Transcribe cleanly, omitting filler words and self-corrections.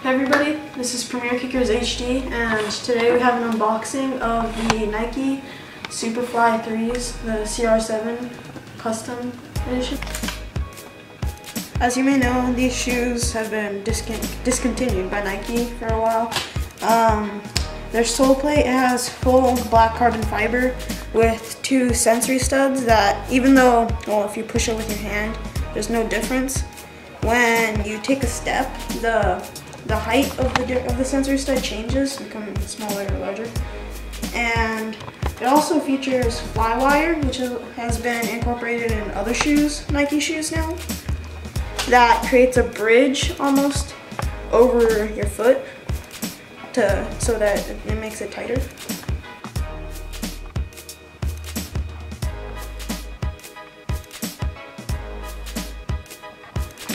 Hey everybody, this is Premier Kickers HD, and today we have an unboxing of the Nike Superfly 3s, the CR7 Custom Edition. As you may know, these shoes have been discontinued by Nike for a while. Their sole plate has full black carbon fiber with two sensory studs that, even though, well, if you push it with your hand, there's no difference. When you take a step, the height of the sensory stud changes, becoming smaller or larger. And it also features Flywire, which has been incorporated in other shoes, Nike shoes now, that creates a bridge almost over your foot so that it makes it tighter.